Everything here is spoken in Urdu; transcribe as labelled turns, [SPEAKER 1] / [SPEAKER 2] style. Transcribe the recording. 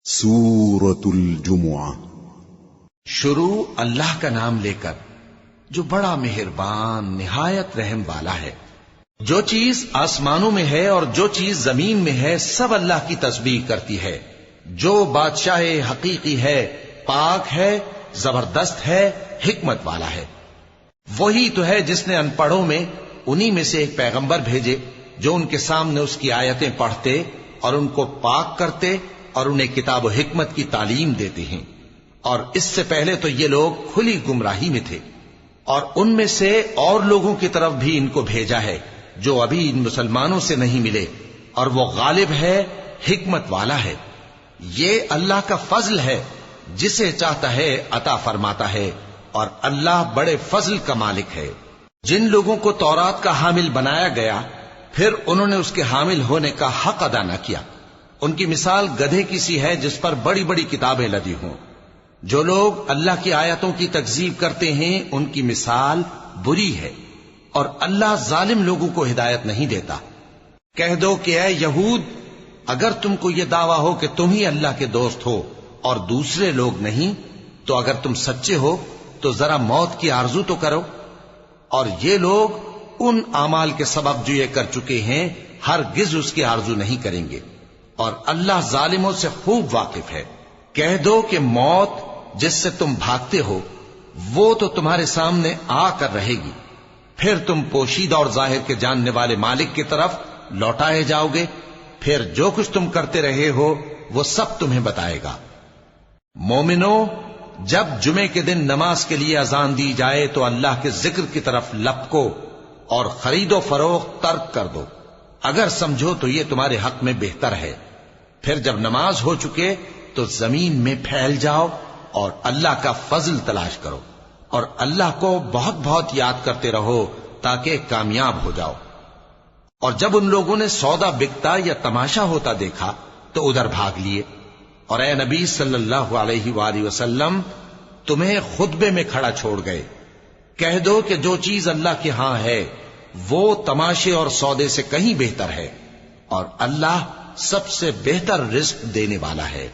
[SPEAKER 1] سورة الجمعہ۔
[SPEAKER 2] شروع اللہ کا نام لے کر جو بڑا مہربان نہایت رحم والا ہے۔ جو چیز آسمانوں میں ہے اور جو چیز زمین میں ہے سب اللہ کی تسبیح کرتی ہے۔ جو بادشاہ حقیقی ہے، پاک ہے، زبردست ہے، حکمت والا ہے۔ وہی تو ہے جس نے ان پڑھوں میں انہی میں سے ایک پیغمبر بھیجے جو ان کے سامنے اس کی آیتیں پڑھتے اور ان کو پاک کرتے اور انہیں کتاب و حکمت کی تعلیم دیتے ہیں۔ اور اس سے پہلے تو یہ لوگ کھلی گمراہی میں تھے، اور ان میں سے اور لوگوں کی طرف بھی ان کو بھیجا ہے جو ابھی ان مسلمانوں سے نہیں ملے، اور وہ غالب ہے، حکمت والا ہے۔ یہ اللہ کا فضل ہے، جسے چاہتا ہے عطا فرماتا ہے، اور اللہ بڑے فضل کا مالک ہے۔ جن لوگوں کو تورات کا حامل بنایا گیا پھر انہوں نے اس کے حامل ہونے کا حق ادا نہ کیا، ان کی مثال گدھے کی سی ہے جس پر بڑی بڑی کتابیں لدی ہوں۔ جو لوگ اللہ کی آیتوں کی تکذیب کرتے ہیں ان کی مثال بری ہے، اور اللہ ظالم لوگوں کو ہدایت نہیں دیتا۔ کہہ دو کہ اے یہود، اگر تم کو یہ دعویٰ ہو کہ تم ہی اللہ کے دوست ہو اور دوسرے لوگ نہیں، تو اگر تم سچے ہو تو ذرا موت کی آرزو تو کرو۔ اور یہ لوگ ان اعمال کے سبب جو یہ کر چکے ہیں ہرگز اس کی آرزو نہیں کریں گے، اور اللہ ظالموں سے خوب واقف ہے۔ کہہ دو کہ موت جس سے تم بھاگتے ہو وہ تو تمہارے سامنے آ کر رہے گی، پھر تم پوشیدہ اور ظاہر کے جاننے والے مالک کی طرف لوٹائے جاؤ گے، پھر جو کچھ تم کرتے رہے ہو وہ سب تمہیں بتائے گا۔ مومنو، جب جمعے کے دن نماز کے لیے اذان دی جائے تو اللہ کے ذکر کی طرف لپکو اور خرید و فروخت ترک کر دو، اگر سمجھو تو یہ تمہارے حق میں بہتر ہے۔ پھر جب نماز ہو چکے تو زمین میں پھیل جاؤ اور اللہ کا فضل تلاش کرو، اور اللہ کو بہت بہت یاد کرتے رہو تاکہ کامیاب ہو جاؤ۔ اور جب ان لوگوں نے سودا بکتا یا تماشا ہوتا دیکھا تو ادھر بھاگ لیے، اور اے نبی صلی اللہ علیہ وآلہ وسلم تمہیں خطبے میں کھڑا چھوڑ گئے۔ کہہ دو کہ جو چیز اللہ کے ہاں ہے وہ تماشے اور سودے سے کہیں بہتر ہے، اور اللہ سب سے بہتر رزق دینے والا ہے۔